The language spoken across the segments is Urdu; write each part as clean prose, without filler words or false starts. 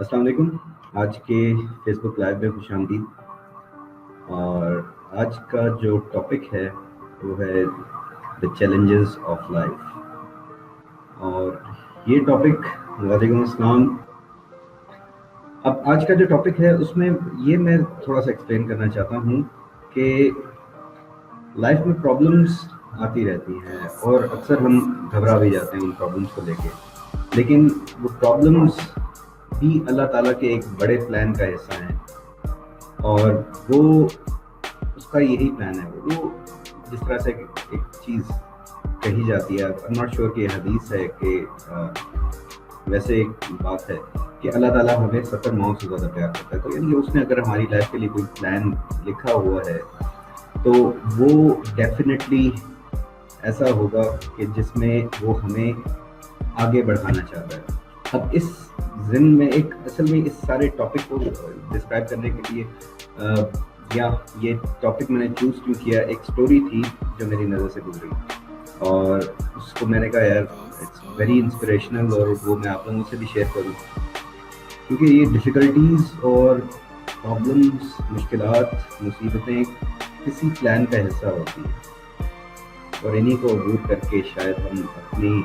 السلام علیکم. آج کے فیس بک لائیو میں خوش آمدید. اور آج کا جو ٹاپک ہے وہ ہے دا چیلنجز آف لائف. اور یہ ٹاپک وعلیکم السلام. اب آج کا جو ٹاپک ہے اس میں یہ میں تھوڑا سا ایکسپلین کرنا چاہتا ہوں کہ لائف میں پرابلمس آتی رہتی ہیں اور اکثر ہم گھبرا بھی جاتے ہیں ان پرابلمس کو لے کے. لیکن وہ پرابلمس بھی اللہ تعالیٰ کے ایک بڑے پلان کا حصہ ہیں اور وہ اس کا یہی پلان ہے. وہ جس طرح سے ایک چیز کہی جاتی ہے, I'm not sure کہ یہ حدیث ہے کہ ویسے ایک بات ہے کہ اللہ تعالیٰ ہمیں 70 ماؤں سے زیادہ پیار کرتا ہے. تو یعنی اس نے اگر ہماری لائف کے لیے کوئی پلان لکھا ہوا ہے تو وہ ڈیفینیٹلی ایسا ہوگا کہ جس میں وہ ہمیں آگے بڑھانا چاہتا ہے. اب اس ضمن میں ایک اصل میں اس سارے ٹاپک کو ڈسکرائب کرنے کے لیے یا یہ ٹاپک میں نے چوز کیوں کیا, ایک سٹوری تھی جو میری نظر سے گزری اور اس کو میں نے کہا یار اٹس ویری انسپریشنل اور وہ میں آپ لوگوں سے بھی شیئر کروں, کیونکہ یہ ڈفیکلٹیز اور پرابلمس, مشکلات, مصیبتیں کسی پلان کا حصہ ہوتی ہیں اور انہی کو عبور کر کے شاید ہم اپنی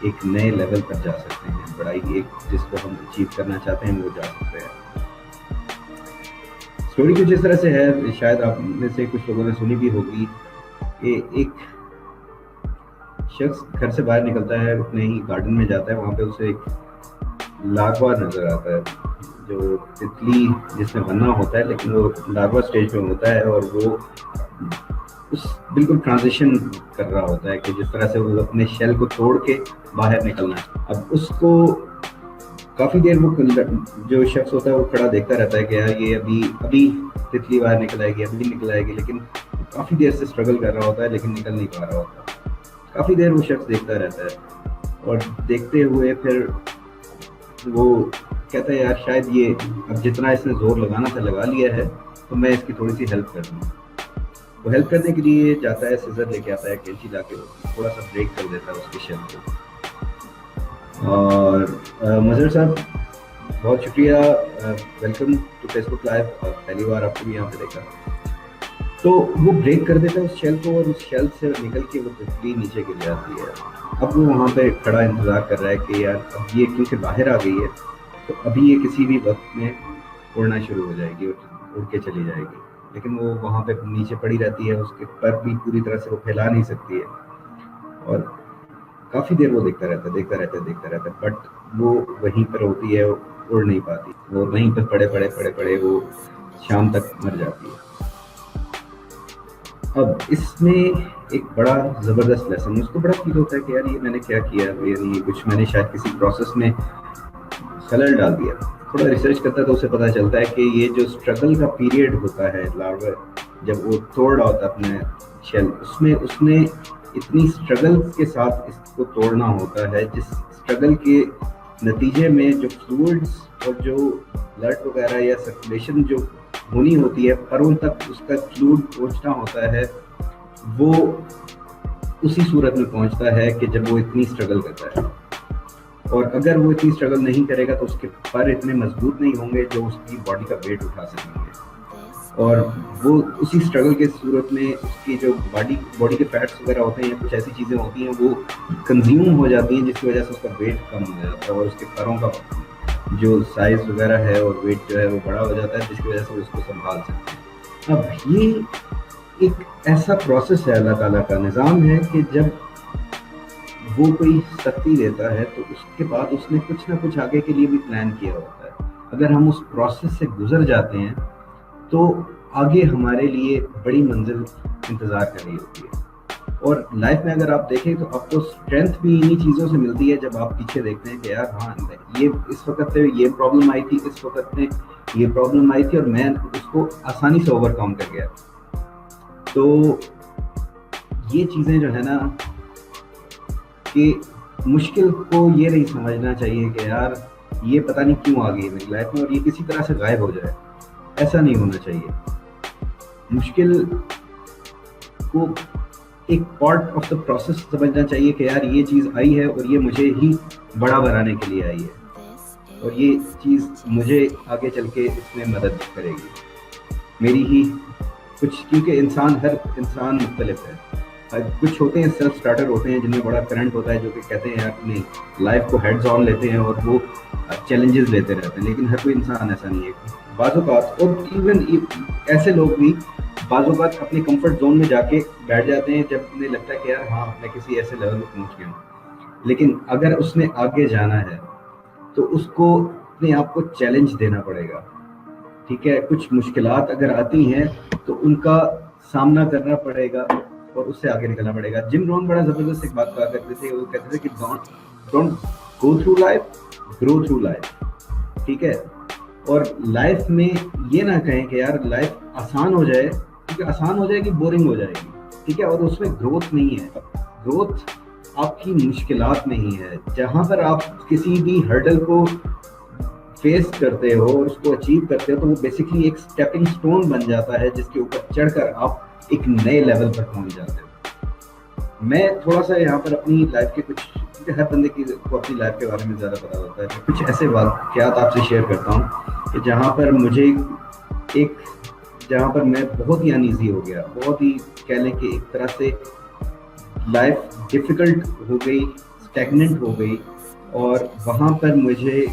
ایک نئے لیول پر جا سکتے ہیں. بڑائی ایک جس کو ہم اچیو کرنا چاہتے ہیں وہ جا سکتے ہیں. اسٹوری کچھ اس طرح سے ہے, شاید آپ میں سے کچھ لوگوں نے سنی بھی ہوگی, کہ ایک شخص گھر سے باہر نکلتا ہے, اپنے ہی گارڈن میں جاتا ہے, وہاں پہ اسے ایک لاغوا نظر آتا ہے جو تتلی جس میں بننا ہوتا ہے, لیکن وہ لاغوا اسٹیج پہ ہوتا ہے اور وہ اس بالکل ٹرانزیشن کر رہا ہوتا ہے کہ جس طرح سے وہ اپنے شیل کو توڑ کے باہر نکلنا ہے. اب اس کو کافی دیر وہ جو شخص ہوتا ہے وہ کھڑا دیکھتا رہتا ہے کہ یار یہ ابھی تتلی باہر نکل آئے گی, ابھی نکل آئے گی, لیکن کافی دیر سے اسٹرگل کر رہا ہوتا ہے لیکن نکل نہیں پا رہا ہوتا. کافی دیر وہ شخص دیکھتا رہتا ہے اور دیکھتے ہوئے پھر وہ کہتا ہے یار شاید یہ اب جتنا اس نے زور لگانا تھا لگا لیا ہے, تو میں اس کی تھوڑی سی ہیلپ کر دوں. وہ ہیلپ کرنے کے لیے جاتا ہے, سیزر لے کے آتا ہے, کینچی لا کے تھوڑا سا بریک کر دیتا ہے اس کے شیل کو. اور مظہر صاحب بہت شکریہ, welcome to Facebook live. پہلی بار آپ کو بھی یہاں پہ دیکھا. تو وہ بریک کر دیتا ہے اس شیل کو اور اس شیل سے نکل کے وہ تتلی نیچے گر جاتی ہے. اب وہ وہاں پہ کھڑا انتظار کر رہا ہے کہ یار اب یہ کیونکہ باہر آ گئی ہے تو ابھی یہ کسی بھی وقت میں اڑنا شروع ہو جائے گی اور اڑ کے چلی جائے گی, لیکن وہ وہاں پہ نیچے پڑی رہتی ہے, اس کے پر بھی پوری طرح سے وہ پھیلا نہیں سکتی ہے. اور کافی دیر وہ دیکھتا رہتا ہے, بٹ وہ وہیں پر ہوتی ہے, اڑ نہیں پاتی, وہ وہیں پر پڑے وہ شام تک مر جاتی ہے. اب اس میں ایک بڑا زبردست لیسن, اس کو بڑا فیل ہوتا ہے کہ یار یہ میں نے کیا کیا, یعنی کچھ میں نے شاید کسی پروسیس میں خلل ڈال دیا. تھوڑا ریسرچ کرتا ہے تو اسے پتہ چلتا ہے کہ یہ جو اسٹرگل کا پیریڈ ہوتا ہے لاروا جب وہ توڑ رہا ہوتا ہے اپنے شیل, اس نے اتنی اسٹرگل کے ساتھ اس کو توڑنا ہوتا ہے جس اسٹرگل کے نتیجے میں جو فلوئڈس اور جو بلڈ وغیرہ یا سرکولیشن جو ہونی ہوتی ہے پروں تک اس کا فلوئڈ پہنچنا ہوتا ہے, وہ اسی صورت میں پہنچتا ہے کہ جب وہ اتنی اسٹرگل کرتا ہے. اور اگر وہ اتنی اسٹرگل نہیں کرے گا تو اس کے پر اتنے مضبوط نہیں ہوں گے جو اس کی باڈی کا ویٹ اٹھا سکیں گے. اور وہ اسی اسٹرگل کے صورت میں اس کی جو باڈی کے فیٹس وغیرہ ہوتے ہیں یا کچھ ایسی چیزیں ہوتی ہیں وہ کنزیوم ہو جاتی ہیں, جس کی وجہ سے اس کا ویٹ کم ہو جاتا ہے اور اس کے پروں کا جو سائز وغیرہ ہے اور ویٹ جو ہے وہ بڑا ہو جاتا ہے, جس کی وجہ سے وہ اس کو سنبھال سکتے ہیں. اب یہ ایک ایسا پروسیس ہے, اللہ تعالیٰ کا نظام ہے کہ جب وہ کوئی سختی دیتا ہے تو اس کے بعد اس نے کچھ نہ کچھ آگے کے لیے بھی پلان کیا ہوتا ہے. اگر ہم اس پروسیس سے گزر جاتے ہیں تو آگے ہمارے لیے بڑی منزل انتظار کر رہی ہوتی ہے. اور لائف میں اگر آپ دیکھیں تو آپ کو اسٹرینتھ بھی انہی چیزوں سے ملتی ہے جب آپ پیچھے دیکھتے ہیں کہ یار ہاں یہ اس وقت پہ یہ پرابلم آئی تھی, اس وقت میں یہ پرابلم آئی تھی اور میں اس کو آسانی سے اوور کم کر گیا. تو یہ چیزیں جو ہے نا کہ مشکل کو یہ نہیں سمجھنا چاہیے کہ یار یہ پتہ نہیں کیوں آ گئی میری لائف میں اور یہ کسی طرح سے غائب ہو جائے, ایسا نہیں ہونا چاہیے. مشکل کو ایک پارٹ آف دا پروسیس سمجھنا چاہیے کہ یار یہ چیز آئی ہے اور یہ مجھے ہی بڑا بنانے کے لیے آئی ہے. اور یہ چیز مجھے آگے چل کے اس میں مدد کرے گی میری ہی کچھ، کیونکہ ہر انسان مختلف ہے. کچھ ہوتے ہیں سیلف اسٹارٹر ہوتے ہیں جن میں بڑا کرنٹ ہوتا ہے، جو کہ کہتے ہیں اپنی لائف کو ہیڈز آن لیتے ہیں اور وہ چیلنجز لیتے رہتے ہیں، لیکن ہر کوئی انسان ایسا نہیں ہے. بعض اوقات اور ایون ایسے لوگ بھی بعض اوقات اپنے کمفرٹ زون میں جا کے بیٹھ جاتے ہیں جب انہیں لگتا ہے کہ یار ہاں میں کسی ایسے لیول پہ پہنچ گیا ہوں. لیکن اگر اس نے آگے جانا ہے تو اس کو اپنے آپ کو چیلنج دینا پڑے گا. ٹھیک ہے، کچھ مشکلات اگر آتی ہیں تو ان کا سامنا کرنا پڑے گا اور اس سے آگے نکلنا پڑے گا. جم رون بڑا زبردست ایک بات کہا کرتے تھے، وہ کہتے تھے کہ don't go through life, grow through life. ٹھیک ہے، اور لائف میں یہ نہ کہیں کہ یار لائف آسان ہو جائے، کیونکہ آسان ہو جائے گی بورنگ ہو جائے گی. ٹھیک ہے، اور اس میں گروتھ نہیں ہے. گروتھ آپ کی مشکلات میں ہی ہے. جہاں پر آپ کسی بھی ہرڈل کو فیس کرتے ہو اور اس کو اچیو کرتے ہو تو وہ بیسکلی ایک اسٹیپنگ سٹون بن جاتا ہے جس کے اوپر چڑھ کر آپ ایک نئے لیول پر پہنچ جاتے ہو. میں تھوڑا سا یہاں پر اپنی لائف کے کچھ، کیونکہ ہر بندے کو اپنی لائف کے بارے میں زیادہ پتا ہوتا ہے، کچھ ایسے واقعات آپ سے شیئر کرتا ہوں کہ جہاں پر مجھے جہاں پر میں بہت ہی انیزی ہو گیا، بہت ہی کہہ لیں کہ ایک طرح سے لائف ڈیفیکلٹ ہو گئی، اسٹیگننٹ ہو گئی. اور وہاں پر مجھے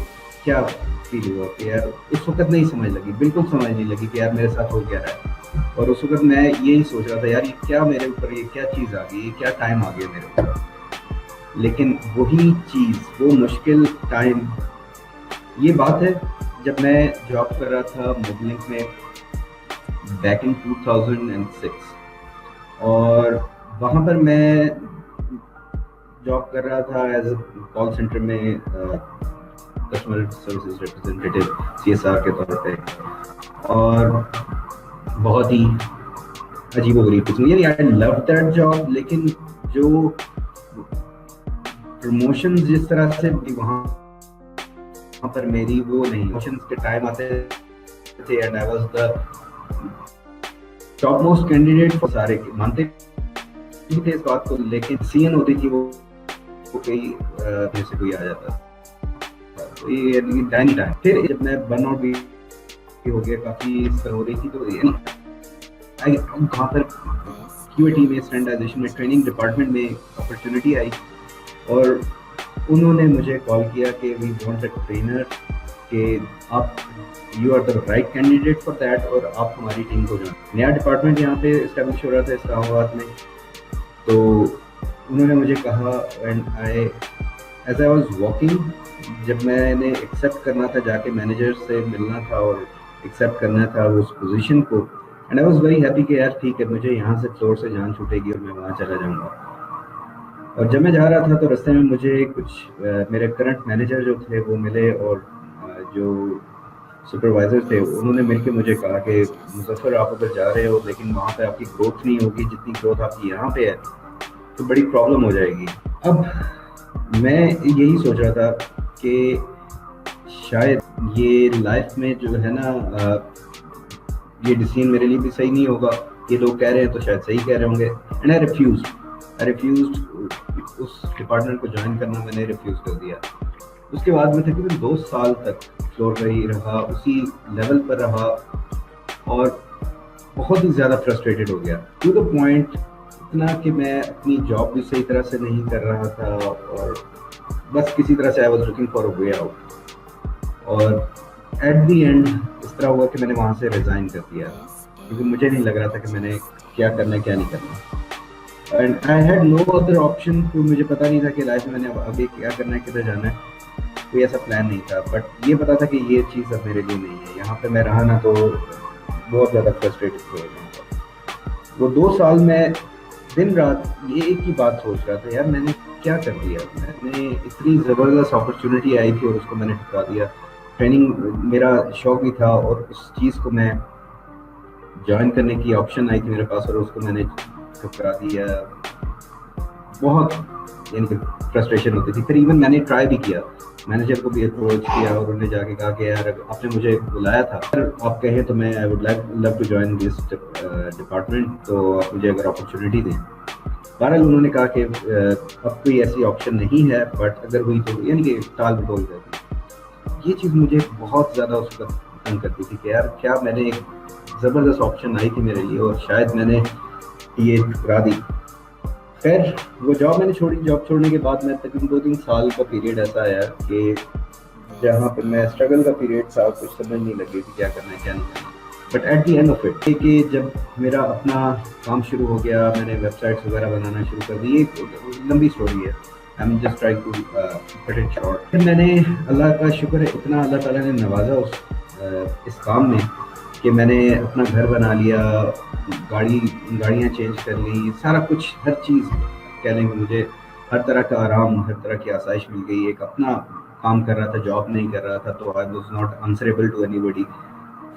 کیا فیل ہوا کہ یار اس وقت نہیں سمجھ لگی، بالکل سمجھ نہیں لگی کہ یار میرے ساتھ ہو کیا رہا ہے. اور اس وقت میں یہی سوچ رہا تھا یار یہ کیا میرے اوپر، یہ کیا چیز آ گئی، یہ کیا ٹائم آ گیا میرے اوپر. لیکن وہی چیز، وہ مشکل ٹائم، یہ بات ہے جب میں جاب کر رہا تھا موبلنک میں بیک ان 2006. اور وہاں پر میں جاب کر رہا تھا ایز اے کال سینٹر میں کسٹمر سروسز ریپرزینٹیو CSR کے طور پہ. اور بہت ہی عجیب و غریب قسم، یعنی آئی لو دیٹ جاب. لیکن جو پروموشن جس طرح سے وہاں پر میری وہ نہیں، پروموشنز کے ٹائم آتے تھے and I was the top most candidate for سارے، مانتے نہیں تھے اس بات کو، لیکن CN ہوتی تھی وہ کئی سے کوئی آ جاتا. تو یہ ٹائم پھر جب میں برن آؤٹ بھی ہو گیا، کافی ہو رہی تھی، تو وہاں پر QAT میں اسٹینڈرڈائزیشن میں ٹریننگ ڈپارٹمنٹ میں اپرچونیٹی آئی اور انہوں نے مجھے کال کیا کہ وی وانٹ اے ٹرینر، کہ آپ you are the right candidate for that اور آپ ہماری ٹیم کو جوائن. نیا ڈپارٹمنٹ یہاں پہ اسٹیبلش ہو رہا تھا اسلام آباد میں. تو انہوں نے مجھے کہا and as I was walking, جب میں نے ایکسیپٹ کرنا تھا، جا کے مینیجر سے ملنا تھا اور ایکسیپٹ کرنا تھا اس پوزیشن کو، and I was very happy کہ یار ٹھیک ہے مجھے یہاں سے فلور سے جان چھوٹے گی اور میں وہاں چلا جاؤں گا. اور جب میں جا رہا تھا تو رستے میں مجھے کچھ میرے کرنٹ مینیجر جو تھے وہ ملے، اور جو سپروائزر تھے انہوں نے مل کے مجھے کہا کہ مظفر آپ ادھر جا رہے ہو لیکن وہاں پہ آپ کی گروتھ نہیں ہوگی جتنی گروتھ آپ کی یہاں پہ ہے، تو بڑی پرابلم ہو جائے گی. اب میں یہی سوچ رہا تھا کہ شاید یہ لائف میں جو ہے نا یہ ڈیسیژن میرے لیے بھی صحیح نہیں ہوگا، یہ لوگ کہہ رہے ہیں تو شاید صحیح کہہ رہے ہوں گے. اینڈ آئی ریفیوزڈ اس ڈپارٹمنٹ کو جوائن کرنا، میں نے ریفیوز کر دیا. اس کے بعد میں تقریباً 2 سال تک فلور پہ ہی رہا، اسی لیول پر رہا اور بہت ہی زیادہ فرسٹریٹڈ ہو گیا ٹو دا پوائنٹ اتنا کہ میں اپنی جاب بھی صحیح طرح سے نہیں کر رہا تھا اور بس کسی طرح سے I was looking for a way out. اور ایٹ دی اینڈ اس طرح ہوا کہ میں نے وہاں سے ریزائن کر دیا کیونکہ مجھے نہیں لگ رہا تھا کہ میں نے کیا کرنا ہے کیا نہیں کرنا. And I had no other option, کوئی مجھے پتہ نہیں تھا کہ لائف میں نے آگے کیا کرنا ہے، کدھر جانا ہے، کوئی ایسا پلان نہیں تھا. بٹ یہ پتا تھا کہ یہ چیز اب میرے لیے نہیں ہے. یہاں پہ میں رہا نا تو بہت زیادہ فرسٹریٹڈ ہو گیا. وہ 2 سال میں دن رات یہ ایک ہی بات سوچ رہا تھا، یار میں نے کیا کر دیا. میں نے اتنی زبردست اپرچونیٹی آئی تھی اور اس کو میں نے ٹھکرا دیا. ٹریننگ میرا شوق بھی تھا اور اس چیز کو میں جوائن کرنے کی آپشن آئی تھی میرے پاس اور اس کو میں نے ٹھکرا دیا. بہت یعنی کہ فرسٹریشن ہوتی تھی. پھر ایون میں نے ٹرائی بھی کیا، مینیجر کو بھی اپروچ کیا اور انہوں نے جا کے کہا کہ یار آپ نے مجھے بلایا تھا، اگر آپ کہیں تو میں I would love to join this department, تو آپ مجھے اگر اپرچونیٹی دیں. بہرحال انہوں نے کہا کہ اب کوئی ایسی آپشن نہیں ہے، بٹ اگر ہوئی تو یعنی کہ ٹال بٹول جاتی. یہ چیز مجھے بہت زیادہ اس وقت تنگ کرتی تھی کہ یار کیا میں نے ایک زبردست آپشن آئی تھی میرے لیے اور شاید میں نے یہ ٹھکرا دی. خیر وہ جاب میں نے چھوڑی. جاب چھوڑنے کے بعد میں تقریباً 2-3 سال کا پیریڈ ایسا آیا کہ جہاں پہ میں اسٹرگل کا پیریڈ تھا, کچھ سمجھ نہیں لگی تھی کیا کرنا ہے کیا نہیں کرنا. But at the end of it کہ جب میرا اپنا کام شروع ہو گیا, میں نے ویب سائٹس وغیرہ بنانا شروع کر دی. یہ لمبی اسٹوری ہے, I am just trying to cut it short. پھر میں نے, اللہ کا شکر ہے, اتنا اللہ تعالیٰ نے نوازا اس کام میں کہ میں نے اپنا گھر بنا لیا, گاڑیاں چینج کر لی, سارا کچھ, ہر چیز کہہ لیں گے. مجھے ہر طرح کا آرام, ہر طرح کی آسائش مل گئی. ایک اپنا کام کر رہا تھا, جاب نہیں کر رہا تھا, تو I was not answerable to anybody.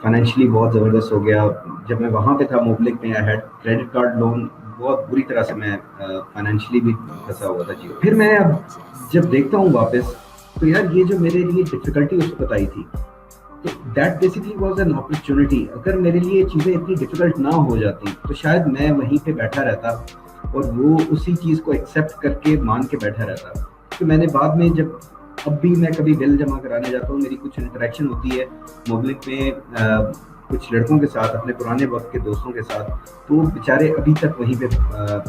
Financially بہت زبردست ہو گیا. جب میں وہاں پہ تھا موبلک میں, I had credit card loan, بہت بری طرح سے میں فائنینشلی بھی پھنسا ہوا تھا. جی پھر میں اب جب دیکھتا ہوں واپس تو یار یہ جو میرے لیے ڈفیکلٹی اس وقت آئی تھی, تو that basically was an opportunity. اگر میرے لیے چیزیں اتنی ڈفیکلٹ نہ ہو جاتی تو شاید میں وہیں پہ بیٹھا رہتا اور وہ اسی چیز کو ایکسیپٹ کر کے مان کے بیٹھا رہتا. کہ میں نے بعد میں جب, اب بھی میں کبھی بل جمع کرانے جاتا ہوں, میری کچھ انٹریکشن ہوتی ہے موبلک میں کچھ لڑکوں کے ساتھ, اپنے پرانے وقت کے دوستوں کے ساتھ, تو وہ بیچارے ابھی تک وہیں پہ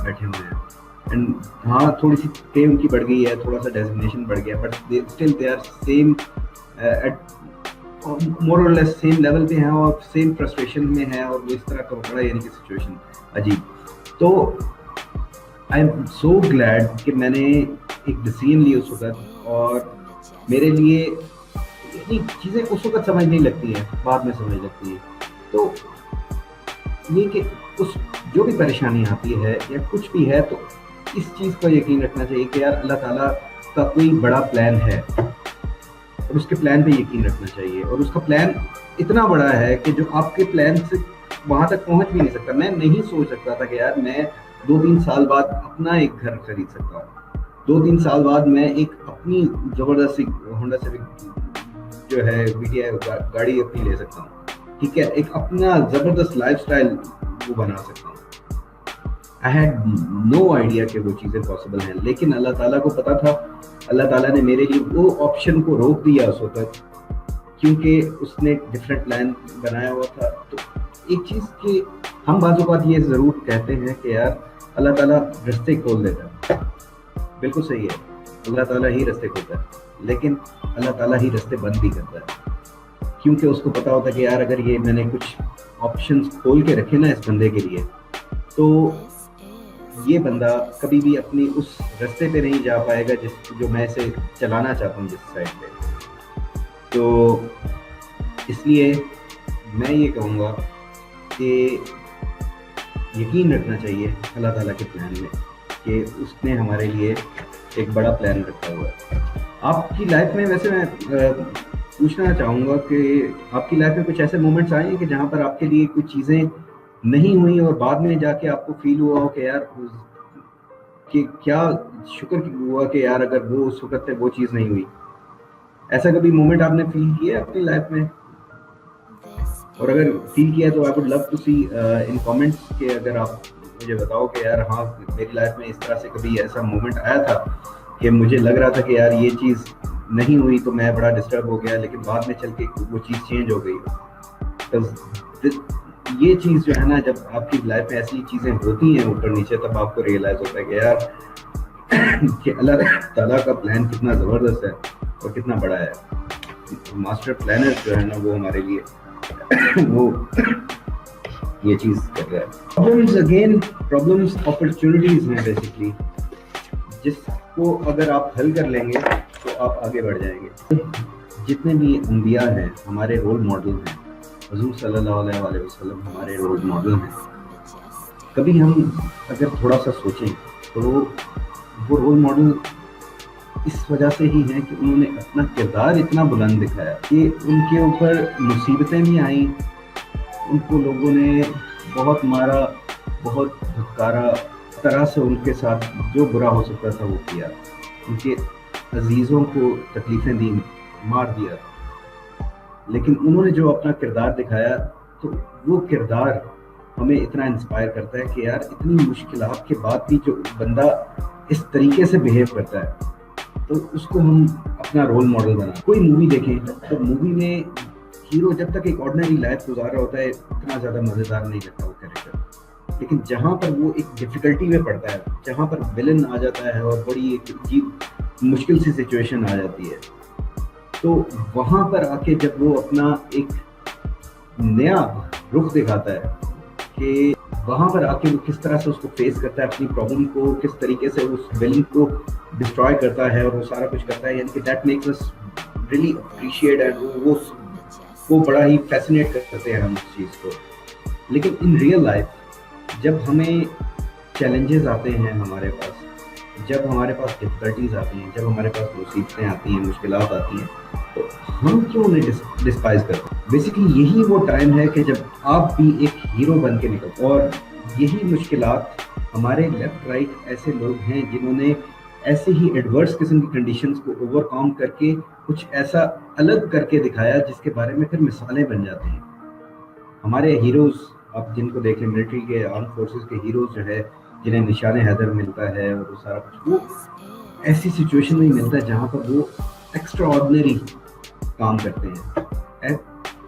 بیٹھے ہوئے ہیں. اینڈ ہاں تھوڑی سی پے ان کی بڑھ گئی ہے, تھوڑا سا ڈیزگنیشن بڑھ گیا, but still they are same more or less same level پہ ہیں اور سیم فرسٹریشن میں ہیں, اور وہ اس طرح کا بڑا یعنی کہ سچویشن عجیب. تو آئی ایم سو گلیڈ کہ میں نے ایک ڈیسیژن لی اس وقت, اور میرے لیے اتنی چیزیں اس وقت سمجھ نہیں لگتی ہیں, بعد میں سمجھ لگتی ہیں. تو یہ کہ اس جو بھی پریشانی آتی ہے یا کچھ بھی ہے, تو اس چیز کا یقین رکھنا چاہیے کہ یار اللہ تعالیٰ کا کوئی بڑا پلان ہے, اور اس کے پلان پہ یقین رکھنا چاہیے. اور اس کا پلان اتنا بڑا ہے کہ جو آپ کے پلان سے وہاں تک پہنچ بھی نہیں سکتا. میں نہیں سوچ سکتا تھا کہ یار میں 2-3 سال بعد اپنا ایک گھر خرید سکتا ہوں, 2-3 سال بعد میں ایک اپنی زبردست ہونڈا سیوک جو ہے VTI گاڑی اپنی لے سکتا ہوں, ٹھیک ہے, ایک اپنا زبردست لائف سٹائل وہ بنا سکتا ہوں. I had no idea کہ وہ چیزیں پاسبل ہیں, لیکن اللہ تعالیٰ کو پتا تھا. اللہ تعالیٰ نے میرے لیے وہ آپشن کو روک دیا اس وقت, کیونکہ اس نے ڈفرینٹ پلان بنایا ہوا تھا. تو ایک چیز کہ ہم بعض اوقات یہ ضرور کہتے ہیں کہ یار اللہ تعالیٰ رستے کھول دیتا ہے, بالکل صحیح ہے, اللہ تعالیٰ ہی رستے کھولتا ہے, لیکن اللہ تعالیٰ ہی رستے بند بھی کرتا ہے, کیونکہ اس کو پتا ہوتا ہے کہ یار اگر یہ میں نے کچھ آپشنز کھول کے رکھے نا اس بندے کے لیے, تو یہ بندہ کبھی بھی اپنی اس رستے پہ نہیں جا پائے گا جو میں اسے چلانا چاہتا ہوں جس سائڈ پہ. تو اس لیے میں یہ کہوں گا کہ یقین رکھنا چاہیے اللہ تعالیٰ کے پلان میں, کہ اس نے ہمارے لیے ایک بڑا پلان رکھا ہوا ہے. آپ کی لائف میں, ویسے میں پوچھنا چاہوں گا کہ آپ کی لائف میں کچھ ایسے مومنٹس آئے ہیں کہ جہاں پر آپ کے لیے کچھ چیزیں نہیں ہوئی اور بعد میں جا کے آپ کو فیل ہوا ہو کہ یار کہ کیا شکر ہوا کہ یار اگر وہ اس وقت وہ چیز نہیں ہوئی. ایسا کبھی مومنٹ آپ نے فیل کیا ہے اپنی لائف میں؟ اور اگر فیل کیا ہے تو I would love to see in comments کہ اگر آپ مجھے بتاؤ کہ یار ہاں میری لائف میں اس طرح سے کبھی ایسا مومنٹ آیا تھا کہ مجھے لگ رہا تھا کہ یار یہ چیز نہیں ہوئی تو میں بڑا ڈسٹرب ہو گیا, لیکن بعد میں چل کے وہ چیز چینج ہو گئی. یہ چیز جو ہے نا, جب آپ کی لائف میں ایسی چیزیں ہوتی ہیں اوپر نیچے, تب آپ کو ریئلائز ہوتا ہے کہ یار کہ اللہ تعالیٰ کا پلان کتنا زبردست ہے اور کتنا بڑا ہے. ماسٹر پلانر جو ہے نا وہ ہمارے لیے وہ یہ چیز کر رہا ہے. پرابلمز اگین پرابلمز اپرچونیٹیز ہیں بیسکلی, جس کو اگر آپ حل کر لیں گے تو آپ آگے بڑھ جائیں گے. جتنے بھی انبیاء ہیں ہمارے رول ماڈل ہیں, حضور صلی اللہ علیہ وآلہ وسلم ہمارے رول ماڈل ہیں. کبھی ہم اگر تھوڑا سا سوچیں تو وہ رول ماڈل اس وجہ سے ہی ہیں کہ انہوں نے اپنا کردار اتنا بلند دکھایا کہ ان کے اوپر مصیبتیں بھی آئیں, ان کو لوگوں نے بہت مارا, بہت دھتکارا, طرح سے ان کے ساتھ جو برا ہو سکتا تھا وہ کیا, ان کے عزیزوں کو تکلیفیں دیں, مار دیا. لیکن انہوں نے جو اپنا کردار دکھایا تو وہ کردار ہمیں اتنا انسپائر کرتا ہے کہ یار اتنی مشکلات کے بعد بھی جو بندہ اس طریقے سے بیہیو کرتا ہے, تو اس کو ہم اپنا رول ماڈل بنا. کوئی مووی دیکھیں تو مووی میں ہیرو جب تک ایک آرڈنری لائف گزار رہا ہوتا ہے اتنا زیادہ مزیدار نہیں لگتا وہ کیریکٹر, لیکن جہاں پر وہ ایک ڈفیکلٹی میں پڑتا ہے, جہاں پر ولن آ جاتا ہے اور بڑی ایک عجیب مشکل سی سچویشن آ جاتی ہے, تو وہاں پر آ کے جب وہ اپنا ایک نیا رخ دکھاتا ہے کہ وہاں پر آ کے وہ کس طرح سے اس کو فیس کرتا ہے, اپنی پرابلم کو کس طریقے سے اس ولن کو ڈسٹروائے کرتا ہے اور وہ سارا کچھ کرتا ہے, یعنی کہ that makes us really appreciate and وہ بڑا ہی فیسنیٹ کرتے ہیں ہم اس چیز کو. لیکن ان ریئل لائف جب ہمیں چیلنجز آتے ہیں ہمارے پاس, جب ہمارے پاس ڈفیکلٹیز آتی ہیں, جب ہمارے پاس مصیبتیں آتی ہیں, مشکلات آتی ہیں, تو ہم کیوں انہیں ڈسپائز کرتے ہیں؟ بیسیکلی یہی وہ ٹائم ہے کہ جب آپ بھی ایک ہیرو بن کے نکلتے, اور یہی مشکلات ہمارے لیفٹ رائٹ ایسے لوگ ہیں جنہوں نے ایسے ہی ایڈورس قسم کی کنڈیشنز کو اوور کام کر کے کچھ ایسا الگ کر کے دکھایا جس کے بارے میں پھر مثالیں بن جاتے ہیں. ہمارے ہیروز آپ جن کو دیکھیں, ملٹری کے آرم فورسز کے ہیروز جو ہے جنہیں نشان حیدر ملتا ہے اور وہ سارا کچھ, وہ ایسی سچویشن میں ملتا ہے جہاں پر وہ ایکسٹرا آرڈنری کام کرتے ہیں,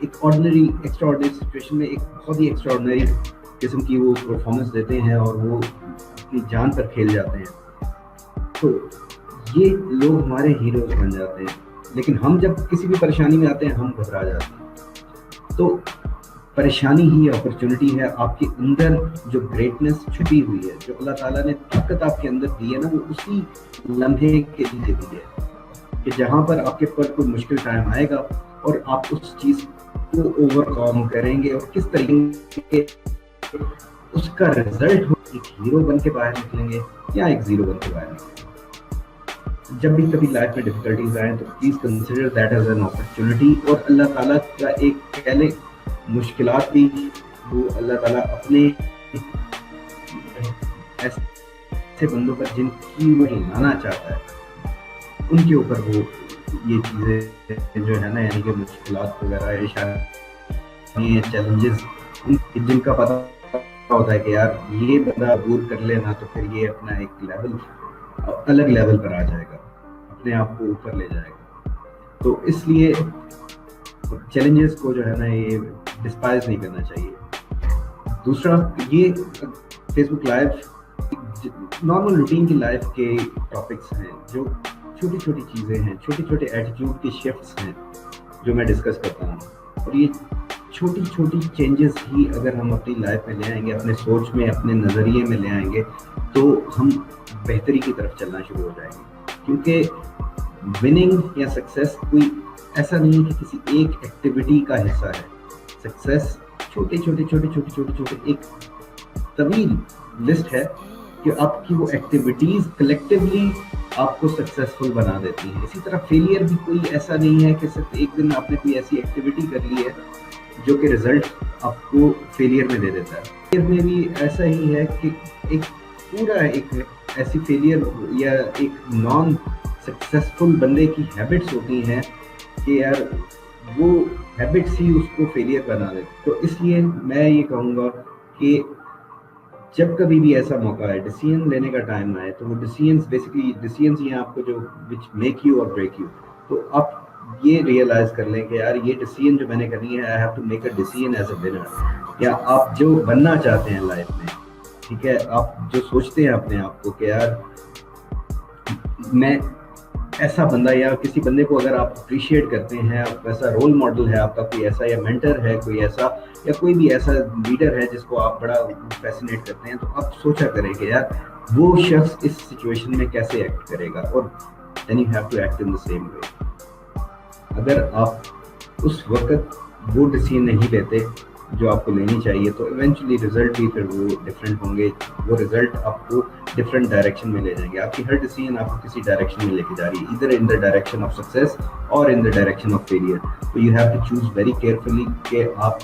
ایک آرڈنری ایکسٹرا آرڈنری سچویشن میں ایک بہت ہی ایکسٹرا آرڈنری قسم کی وہ پرفارمنس دیتے ہیں اور وہ اپنی جان پر کھیل جاتے ہیں. تو یہ لوگ ہمارے ہیروز بن جاتے ہیں. لیکن ہم جب کسی بھی پریشانی میں آتے ہیں ہم گھبرا جاتے ہیں. تو پریشانی ہی اپرچونٹی ہے, آپ کے اندر جو گریٹنس چھپی ہوئی ہے, جو اللہ تعالیٰ نے طاقت آپ کے اندر دی ہے نا, وہ اسی لمحے کے لیے دی ہے کہ جہاں پر آپ کے پر کوئی مشکل ٹائم آئے گا اور آپ اس چیز کو اوور کم کریں گے اور کس طریقے اس کا رزلٹ ہو, ایک ہیرو بن کے باہر نکلیں گے یا ایک زیرو بن کے باہر نکلیں گے. جب بھی کبھی لائف میں ڈفیکلٹیز آئیں تو please consider that as an opportunity, اور اللہ تعالیٰ کا ایک کہہ لیں مشکلات بھی وہ اللہ تعالیٰ اپنے ایسے بندوں پر جن کی وہ لانا چاہتا ہے ان کے اوپر وہ یہ چیزیں جو ہے نا, یعنی کہ مشکلات وغیرہ, چیلنجز جن کا پتہ ہوتا ہے کہ یار یہ بندہ دور کر لینا تو پھر یہ اپنا ایک لیول الگ لیول پر آ جائے گا, اپنے آپ کو اوپر لے جائے گا. تو اس لیے چیلنجز کو جو ہے نا یہ ڈسپائز نہیں کرنا چاہیے. دوسرا, یہ فیس بک لائیو نارمل روٹین کی لائف کے ٹاپکس ہیں, جو چھوٹی چھوٹی چیزیں ہیں, چھوٹے چھوٹے ایٹیٹیوڈ کے شفٹس ہیں جو میں ڈسکس کرتا ہوں. اور یہ چھوٹی چھوٹی چینجز ہی اگر ہم اپنی لائف میں لے آئیں گے, اپنے سوچ میں, اپنے نظریے میں لے آئیں گے, تو ہم بہتری کی طرف چلنا شروع ہو جائیں گے. کیونکہ وننگ یا سکسیس کوئی ایسا نہیں ہے کہ کسی ایک ایکٹیویٹی کا حصہ ہے. سکسیس چھوٹے چھوٹے چھوٹے چھوٹے چھوٹے چھوٹے ایک طویل لسٹ ہے کہ آپ کی وہ ایکٹیویٹیز کلیکٹیولی آپ کو سکسیزفل بنا دیتی ہیں. اسی طرح فیلئر بھی کوئی ایسا نہیں ہے کہ صرف ایک دن آپ نے کوئی ایسی ایکٹیویٹی کر لی ہے جو کہ رزلٹ آپ کو فیلئر میں دے دیتا ہے. فیلئر میں بھی ایسا ہی ہے کہ ایک پورا ایک ایسی فیلئر یا ایک نان سکسیزفل بندے کی ہیبٹس ہوتی ہیں کہ یار وہ ہیبٹس ہی اس کو فیلئر بنا دیتے. تو اس لیے میں یہ کہوں گا کہ جب کبھی بھی ایسا موقع ہے, ڈیسیژن لینے کا ٹائم آئے, تو وہ ڈیسیژنس بیسیکلی ڈیسیژنس ہی ہیں آپ کو جو وچ میک یو اور بریک یو. تو آپ یہ ریئلائز کر لیں کہ یار یہ ڈیسیژن جو میں نے کرنی ہے, I have to make a decision as a winner. یا آپ جو بننا چاہتے ہیں لائف میں, ٹھیک ہے, آپ جو سوچتے ہیں اپنے آپ کو کہ یار میں ایسا بندہ, یا کسی بندے کو اگر آپ اپریشیٹ کرتے ہیں, آپ ایسا رول ماڈل ہے آپ کا کوئی ایسا, یا مینٹر ہے کوئی ایسا, یا کوئی بھی ایسا لیڈر ہے جس کو آپ بڑا فیسنیٹ کرتے ہیں, تو آپ سوچا کریں کہ یار وہ شخص اس سچویشن میں کیسے ایکٹ کرے گا, اور then you have to act in the same way. اگر آپ اس وقت وہ ڈیسیژن نہیں لیتے جو آپ کو لینی چاہیے, تو ایونچولی رزلٹ بھی پھر وہ ڈفرینٹ ہوں گے. وہ رزلٹ آپ کو ڈفرینٹ ڈائریکشن میں لے جائیں گے. آپ کی ہر ڈیسیژن آپ کو کسی ڈائریکشن میں لے کے جا رہی ہے, ادھر in the direction of success اور in the direction of failure. تو you have to choose very carefully کہ آپ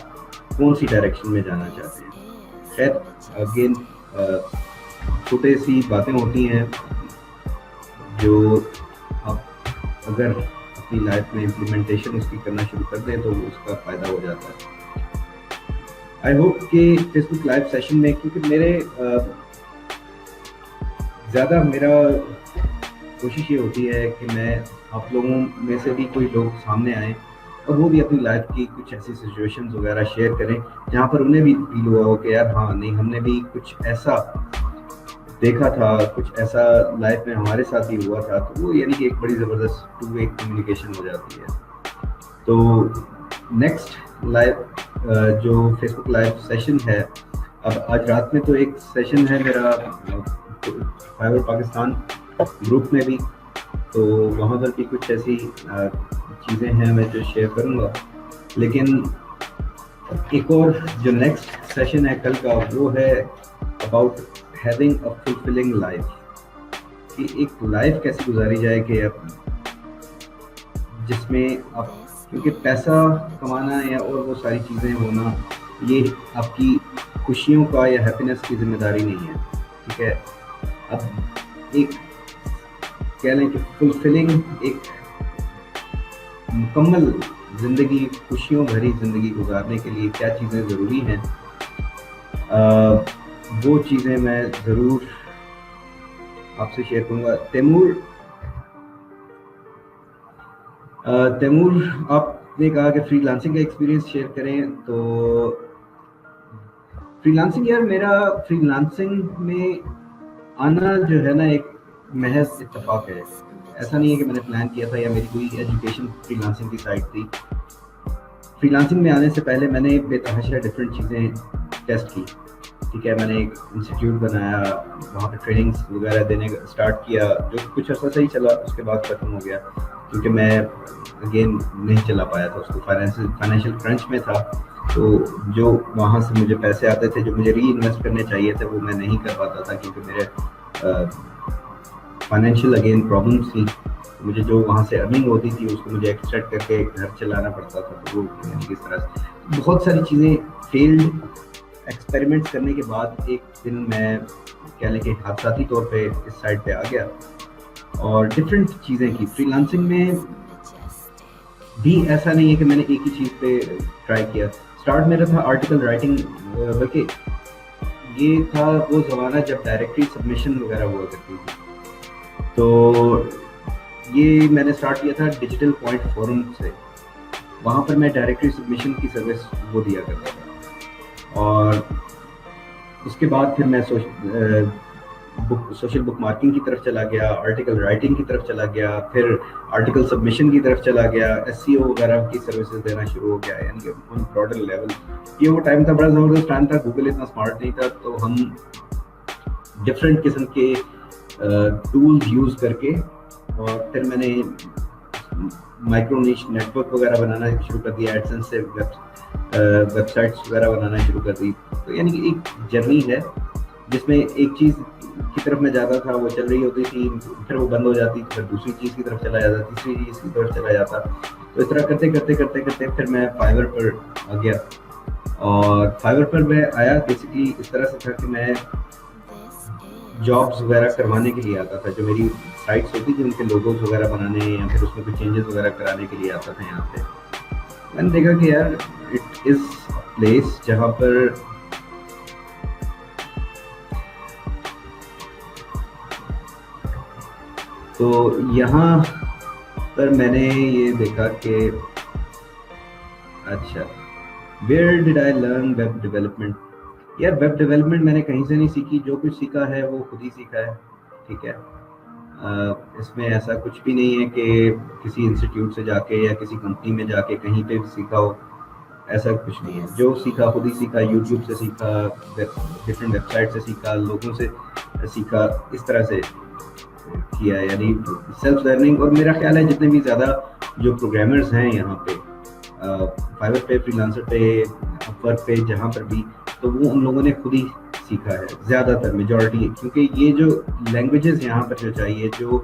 کون سی ڈائریکشن میں جانا چاہتے ہیں. خیر, اگین چھوٹے سی باتیں ہوتی ہیں جو آپ اگر اپنی لائف میں امپلیمنٹیشن اس کی کرنا شروع کر دیں تو اس کا فائدہ ہو جاتا ہے. آئی ہوپ کہ فیس بک لائیو سیشن میں, کیونکہ میرا کوشش یہ ہوتی ہے کہ میں آپ لوگوں میں سے بھی کوئی لوگ سامنے آئیں اور وہ بھی اپنی لائف کی کچھ ایسی سچویشنز وغیرہ شیئر کریں جہاں پر انہیں بھی فیل ہوا ہو کہ یار ہاں نہیں ہم نے بھی کچھ ایسا دیکھا تھا, کچھ ایسا لائف میں ہمارے ساتھ بھی ہوا تھا. تو وہ یعنی کہ ایک بڑی زبردست ٹو وے کمیونیکیشن ہو جاتی ہے. تو نیکسٹ لائیو جو فیس بک لائیو سیشن ہے, اب آج رات میں تو ایک سیشن ہے میرا فائبر پاکستان گروپ میں بھی, تو وہاں پر بھی کچھ ایسی چیزیں ہیں میں جو شیئر کروں گا. لیکن ایک اور جو نیکسٹ سیشن ہے کل کا وہ ہے about having a fulfilling life, کہ ایک لائف کیسے گزاری جائے کہ جس میں آپ, کیونکہ پیسہ کمانا یا اور وہ ساری چیزیں ہونا یہ آپ کی خوشیوں کا یا ہیپینس کی ذمہ داری نہیں ہے, ٹھیک ہے. اب ایک کہہ لیں کہ فلفلنگ, ایک مکمل زندگی, خوشیوں بھری زندگی گزارنے کے لیے کیا چیزیں ضروری ہیں, وہ چیزیں میں ضرور آپ سے شیئر کروں گا. تیمور آپ نے کہا کہ فری لانسنگ کا ایکسپیرینس شیئر کریں, تو فری لانسنگ یار میرا فری لانسنگ میں آنا جو ہے نا ایک محض اتفاق ہے. ایسا نہیں ہے کہ میں نے پلان کیا تھا یا میری کوئی ایجوکیشن فری لانسنگ کی سائٹ تھی. فری لانسنگ میں آنے سے پہلے میں نے بے تحاشا ڈفرینٹ چیزیں ٹیسٹ کی, ٹھیک ہے. میں نے ایک انسٹیٹیوٹ بنایا, وہاں پہ ٹریننگس وغیرہ دینے کا اسٹارٹ کیا, جو کچھ عرصہ صحیح چلا, اس کے بعد ختم ہو گیا کیونکہ میں اگین نہیں چلا پایا تھا اس کو, فائنینشیل کرنچ میں تھا. تو جو وہاں سے مجھے پیسے آتے تھے جو مجھے ری انویسٹ کرنے چاہیے تھے وہ میں نہیں کر پاتا تھا کیونکہ میرے فائنینشیل اگین پرابلمس تھی. مجھے جو وہاں سے ارننگ ہوتی تھی اس کو مجھے ایکسٹریکٹ کر کے گھر چلانا پڑتا تھا. تو وہ یعنی کہ اس طرح سے بہت ساری چیزیں فیلڈ ایکسپیریمنٹس کرنے کے بعد ایک دن میں کہہ لیں کہ حادثاتی طور پہ اس سائڈ پہ آ گیا اور ڈفرینٹ چیزیں کی. فری لانسنگ میں بھی ایسا نہیں ہے کہ میں نے ایک ہی چیز پہ ٹرائی کیا. اسٹارٹ میرا تھا آرٹیکل رائٹنگ, بلکہ یہ تھا وہ زمانہ جب ڈائریکٹری سبمیشن وغیرہ ہوا کرتی تھی. تو یہ میں نے اسٹارٹ کیا تھا ڈیجیٹل پوائنٹ فورم سے, وہاں پر میں ڈائریکٹری سبمیشن کی سروس وہ دیا کرتا تھا. اور اس کے بعد پھر میں سوشل بک مارکنگ کی طرف چلا گیا, آرٹیکل رائٹنگ کی طرف چلا گیا, پھر آرٹیکل سبمیشن کی طرف چلا گیا, ایس سی او وغیرہ کی سروسز دینا شروع ہو گیا. یعنی کہ آن براڈر لیول یہ وہ ٹائم تھا, بڑا زبردست ٹائم تھا, گوگل اتنا اسمارٹ نہیں تھا, تو ہم ڈفرینٹ قسم کے ٹولز یوز کر کے, اور پھر میں نے مائکرو نیش نیٹ ورک وغیرہ بنانا شروع کر دیا, ایڈسنس سے ویب سائٹس وغیرہ بنانا شروع کر دی. تو یعنی کہ ایک جرنی ہے جس میں ایک چیز کی طرف میں جاتا تھا, وہ چل رہی ہوتی تھی, پھر وہ بند ہو جاتی, پھر دوسری چیز کی طرف چلا جاتا, تیسری چیز کی طرف چلا جاتا. تو اس طرح کرتے کرتے کرتے کرتے پھر میں فائبر پر آ گیا. اور فائبر پر میں آیا بیسکلی اس طرح سے تھا کہ میں جابس وغیرہ کروانے کے لیے آتا تھا. جو میری سائٹس ہوتی تھی ان کے لوگوز وغیرہ بنانے یا پھر اس میں کوئی چینجز وغیرہ کرانے کے لیے آتا تھا یہاں پہ. میں نے دیکھا کہ یار اٹ از پلیس جہاں پر تو یہاں پر میں نے یہ دیکھا کہ اچھا where dead I learn web development. یار ویب ڈیولپمنٹ میں نے کہیں سے نہیں سیکھی, جو کچھ سیکھا ہے وہ خود ہی سیکھا ہے, ٹھیک ہے. اس میں ایسا کچھ بھی نہیں ہے کہ کسی انسٹیٹیوٹ سے جا کے یا کسی کمپنی میں جا کے کہیں پہ سیکھا ہو, ایسا کچھ نہیں ہے. جو سیکھا خود ہی سیکھا, یوٹیوب سے سیکھا, ڈفرینٹ ویب سائٹ سے سیکھا, لوگوں سے سیکھا, اس طرح سے کیا, یعنی سیلف لرننگ. اور میرا خیال ہے جتنے بھی زیادہ جو پروگرامرز ہیں یہاں پہ فائبر پہ, فری لانسر پہ, اپ ورک پہ, جہاں پر بھی, تو وہ ان لوگوں نے خود ہی سیکھا ہے زیادہ تر, میجورٹی. کیونکہ یہ جو لینگویجز یہاں پر جو چاہیے, جو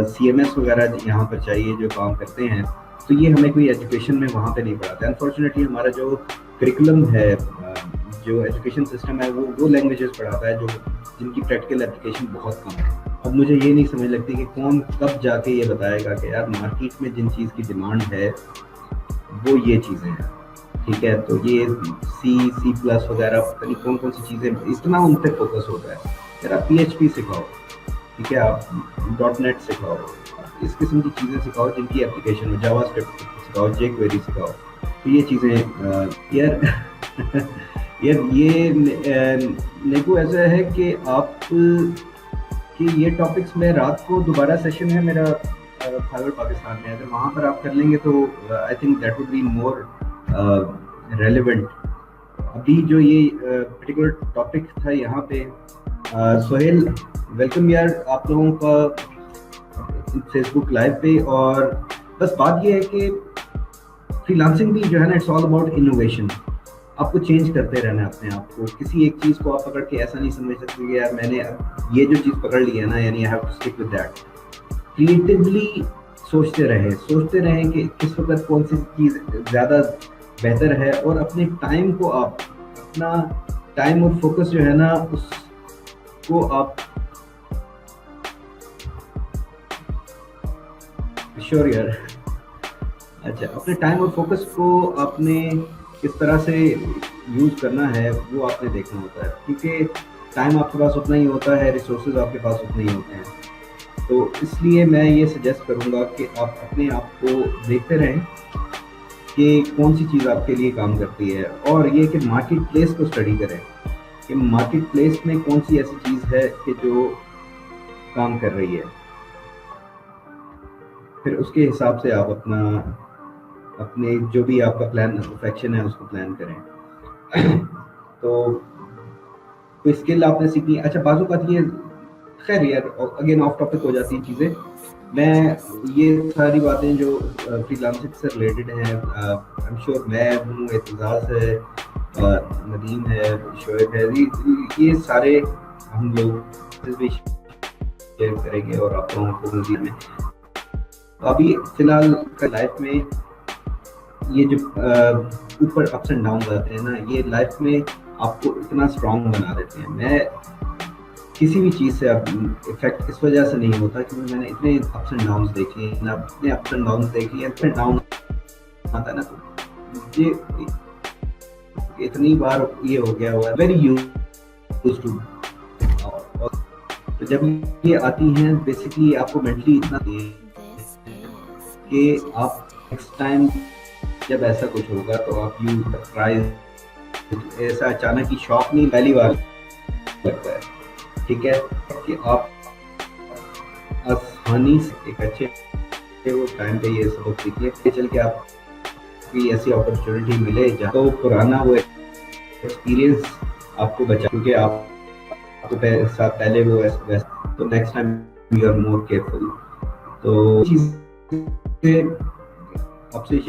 سی ایم ایس وغیرہ یہاں پر چاہیے جو کام کرتے ہیں, تو یہ ہمیں کوئی ایجوکیشن میں وہاں پہ نہیں پڑھاتے. انفارچونیٹلی ہمارا جو کریکولم ہے, جو ایجوکیشن سسٹم ہے, وہ لینگویجز پڑھاتا ہے جو جن کی پریکٹیکل اپلیکیشن بہت کم ہے. اب مجھے یہ نہیں سمجھ لگتی کہ کون کب جا کے یہ بتائے گا کہ یار مارکیٹ میں جن چیز کی ڈیمانڈ ہے وہ یہ چیزیں ہیں, ٹھیک ہے. تو یہ سی پلس وغیرہ کون کون سی چیزیں, اتنا ان پہ فوکس ہوتا ہے. یار آپ پی ایچ پی سکھاؤ, ٹھیک ہے. آپ ڈاٹ نیٹ سکھاؤ, اس قسم کی چیزیں سکھاؤ جن کی اپلیکیشن ہو, جاوا اسکرپٹ سکھاؤ, جے کوئری سکھاؤ. تو یہ چیزیں یار یار یہ نیکو ایسا ہے کہ آپ کہ یہ ٹاپکس میں رات کو دوبارہ سیشن ہے میرا خیبر پاکستان میں, اگر وہاں پر آپ کر لیں گے تو I think that would be more relevant. ابھی جو یہ پرٹیکولر ٹاپک تھا یہاں پہ, سہیل ویلکم یار آپ لوگوں کا فیس بک لائیو پہ. اور بس بات یہ ہے کہ فری لانسنگ بھی جو ہے نا, اٹس آل اباؤٹ انوویشن. آپ کو چینج کرتے رہنا ہے اپنے آپ کو. کسی ایک چیز کو آپ پکڑ کے ایسا نہیں سمجھ سکتے کہ یار میں نے یہ جو چیز پکڑ لی ہے نا, یعنی I have to stick with that. Creatively سوچتے رہیں کہ کس وقت کون سی چیز زیادہ بہتر ہے, اور اپنے ٹائم کو آپ اپنا ٹائم اور فوکس جو ہے نا اس کو آپ شور یار اچھا اپنے ٹائم اور فوکس کو آپ نے کس طرح سے یوز کرنا ہے وہ آپ نے دیکھنا ہوتا ہے, کیونکہ ٹائم آپ کے پاس اتنا ہی ہوتا ہے, ریسورسز آپ کے پاس اتنے ہی ہوتے ہیں. تو اس لیے میں یہ سجیسٹ کروں گا کہ آپ اپنے آپ کو دیکھتے رہیں کہ کون سی چیز آپ کے لیے کام کرتی ہے, اور یہ کہ مارکیٹ پلیس کو اسٹڈی کریں کہ مارکیٹ پلیس میں کون سی ایسی چیز ہے کہ جو کام کر رہی ہے. پھر اس کے حساب سے آپ اپنے جو بھی آپ کا پلان آف ایکشن ہے اس کو پلان کریں. تو کوئی اسکل آپ نے سیکھی. اچھا بعض اوقات یہ خیر یار اگین آف ٹاپک ہو جاتی ہیں چیزیں. میں یہ ساری باتیں جو فری لانسنگ سے ریلیٹڈ ہیں, آئی ایم شیور میں ہوں, اعتزاز ہے, ندیم ہے, شعیب ہے, یہ سارے ہم لوگ بھی شیئر کریں گے اور آپ لوگوں کو نظیر میں. ابھی فی الحال لائف میں یہ جو اوپر اپس اینڈ ڈاؤن آتے ہیں نا, یہ لائف میں آپ کو اتنا اسٹرانگ بنا دیتے ہیں. میں کسی بھی چیز سے افیکٹ اس وجہ سے نہیں ہوتا کہ میں نے اتنے اپس اینڈ ڈاؤنس دیکھ لیے, اتنے اپس اینڈ ڈاؤنس دیکھ لیے, اتنے ڈاؤن آتا ہے نا, تو یہ اتنی بار یہ ہو گیا ہوا ہے, ویری یوز ٹو. تو جب یہ آتی ہیں بیسکلی آپ کو مینٹلی اتنا کہ آپ نیکسٹ ٹائم جب ایسا کچھ ہوگا تو آپ یو ٹرائی, ایسا اچانک ہی شوق نہیں پہلی بار لگتا ہے, ٹھیک ہے, کہ آپ آسانی سے ایک اچھے وہ ٹائم پہ یہ سبق سیکھیے کہ چل کے آپ کی ایسی اپرچونیٹی ملے جہاں تو پرانا وہ ایکسپیرئنس آپ کو بچا, کیونکہ آپ کو ساتھ پہلے وہ تو next time you are more careful. تو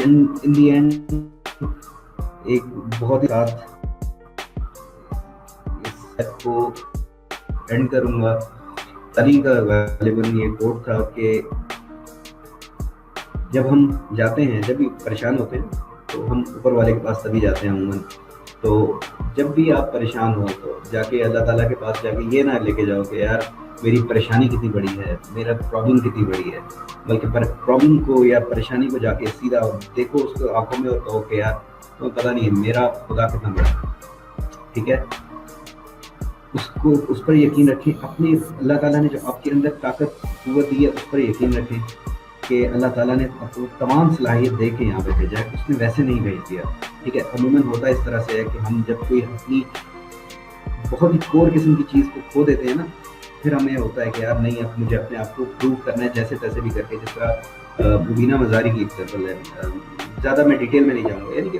ان دی اینڈ ایک بہت ہی ساتھ اس کو اینڈ کروں گا. علی کا غالباً یہ کوٹ تھا کہ جب ہم جاتے ہیں, جب بھی پریشان ہوتے ہیں تو ہم اوپر والے کے پاس تبھی جاتے ہیں عموماً. تو جب بھی آپ پریشان ہو تو جا کے اللہ تعالیٰ کے پاس جا کے یہ نہ لے کے جاؤ کہ یار میری پریشانی کتنی بڑی ہے, میرا پرابلم کتنی بڑی ہے, بلکہ پرابلم کو یا پریشانی کو جا کے سیدھا دیکھو اس کو آنکھوں میں اور کہو کہ یار تمہیں پتہ نہیں ہے میرا خدا کتنا بڑا ہے, ٹھیک ہے. اس پر یقین رکھیں. اپنے اللہ تعالیٰ نے جو آپ کے اندر طاقت قوت دی ہے اس پر یقین رکھیں کہ اللہ تعالیٰ نے آپ کو تمام صلاحیت دے کے یہاں پہ بھیجا ہے, اس نے ویسے نہیں بھیج دیا, ٹھیک ہے. عموماً ہوتا اس طرح سے ہے کہ ہم جب کوئی اپنی بہت ہی کور قسم کی چیز کو کھو دیتے ہیں نا, پھر ہمیں ہوتا ہے کہ یار نہیں, اب مجھے اپنے آپ کو پروو کرنا ہے جیسے تیسے بھی کر کے. جس طرح مبینہ مزاری کی ایگزامپل ہے, زیادہ میں ڈیٹیل میں نہیں جاؤں گا. یعنی کہ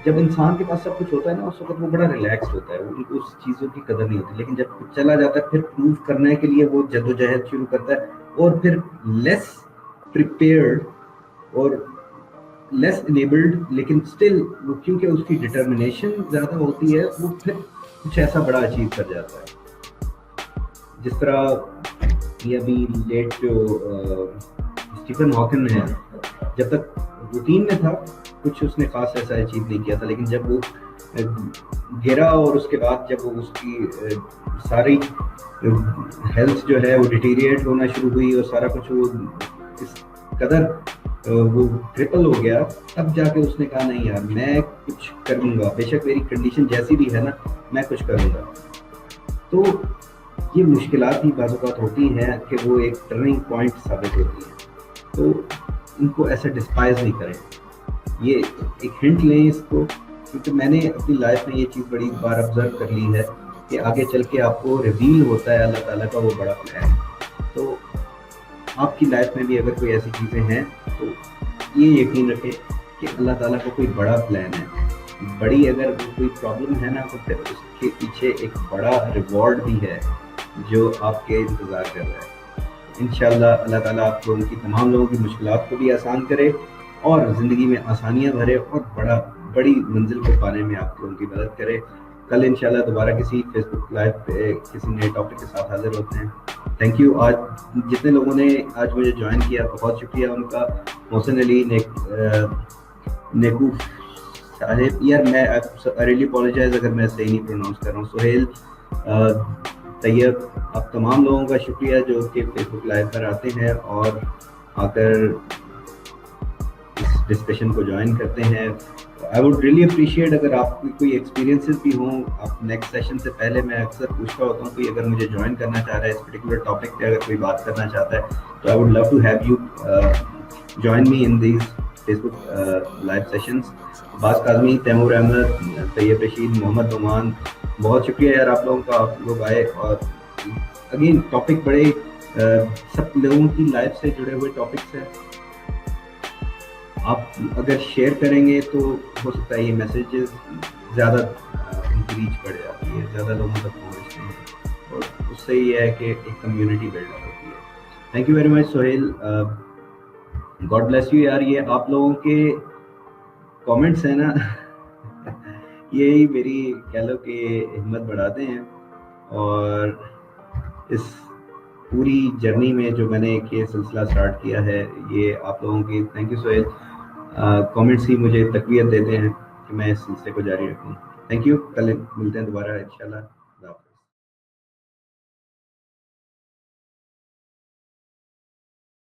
جب انسان کے پاس سب کچھ ہوتا ہے نا اس وقت وہ بڑا ریلیکسڈ ہوتا ہے, ان کو اس چیزوں کی قدر نہیں ہوتی. لیکن جب چلا جاتا ہے پھر پروو کرنے کے لیے وہ جد و جہد شروع کرتا ہے, اور پھر لیس پریپیئرڈ اور لیس انیبلڈ, لیکن اسٹل وہ کیونکہ اس کی ڈٹرمنیشن زیادہ ہوتی ہے وہ پھر کچھ ایسا بڑا اچیو کر جاتا ہے. جس طرح یہ ابھی لیٹ جو اسٹیفن ہاکن ہے, جب تک روٹین میں تھا کچھ اس نے خاص ایسا اچیو نہیں کیا تھا, لیکن جب وہ گرا اور اس کے بعد جب وہ اس کی ساری ہیلتھ جو ہے وہ ڈیٹیریٹ ہونا شروع ہوئی اور سارا کچھ وہ اس قدر وہ ٹرپل ہو گیا, تب جا کے اس نے کہا نہیں یار میں کچھ کروں گا, بے شک میری کنڈیشن جیسی بھی ہے نا میں کچھ کروں گا. تو یہ مشکلات ہی بعض اوقات ہوتی ہیں کہ وہ ایک ٹرننگ پوائنٹ ثابت ہوتی ہیں، تو ان کو ایسا ڈسپائز نہیں کریں، یہ ایک ہنٹ لیں اس کو، کیونکہ میں نے اپنی لائف میں یہ چیز بڑی بار آبزرو کر لی ہے کہ آگے چل کے آپ کو ریویل ہوتا ہے اللہ تعالیٰ کا وہ بڑا پلان. تو آپ کی لائف میں بھی اگر کوئی ایسی چیزیں ہیں تو یہ یقین رکھیں کہ اللہ تعالیٰ کو کوئی بڑا پلان ہے. بڑی اگر کوئی پرابلم ہے نا تو پھر اس کے پیچھے ایک بڑا ریوارڈ بھی ہے جو آپ کے انتظار کر رہا ہے. انشاءاللہ اللہ تعالیٰ آپ لوگوں کی تمام لوگوں کی مشکلات کو بھی آسان کرے اور زندگی میں آسانیاں بھرے اور بڑی منزل کو پانے میں آپ لوگوں کی مدد کرے. کل انشاءاللہ دوبارہ کسی فیس بک لائیو پہ کسی نئے ٹاپک کے ساتھ حاضر ہوتے ہیں. Thank you. آج جتنے لوگوں نے آج مجھے جوائن کیا بہت شکریہ ان کا. محسن علی نیکو صاحب، یار میں ریلی اپولوجائز اگر میں صحیح نہیں پروناؤنس کر رہا ہوں. سہیل طیب، آپ تمام لوگوں کا شکریہ جو کہ فیس بک لائیو پر آتے ہیں اور آ کر اس ڈسکشن کو جوائن کرتے ہیں. آئی ووڈ ریئلی اپریشیٹ اگر آپ کی کوئی ایکسپیرینسز بھی ہوں. آپ نیکسٹ سیشن سے پہلے میں اکثر پوچھتا ہوتا ہوں کوئی اگر مجھے جوائن کرنا چاہ رہا ہے اس پرٹیکولر ٹاپک پہ، اگر کوئی بات کرنا چاہتا ہے تو I would love to have you join me in these Facebook live sessions. Abbas Kazmi, Taimur Ahmed, Tayyab Rashid, Muhammad Noman, بہت شکریہ یار آپ لوگوں کا، آپ لوگ آئے. اور اگین ٹاپک بڑے سب لوگوں کی لائف سے جڑے ہوئے ٹاپکس ہیں. آپ اگر شیئر کریں گے تو ہو سکتا ہے یہ میسیجز زیادہ ان کی ریچ بڑھ جاتی ہے، زیادہ لوگوں تک پہنچتے ہیں اور اس سے یہ ہے کہ ایک کمیونٹی بلڈ اپ ہوتی ہے. Thank you very much Sohail. God bless you یار. یہ آپ لوگوں کے کامنٹس ہیں نا یہی میری کہہ لو کہ ہمت بڑھاتے ہیں. اور اس پوری جرنی میں جو میں نے ایک یہ سلسلہ سٹارٹ کیا ہے یہ آپ لوگوں کی تھینک یو سہیل کامنٹس ہی مجھے تقویت دیتے ہیں کہ میں اس سلسلے کو جاری رکھوں. Thank you. کل ملتے ہیں دوبارہ انشاءاللہ.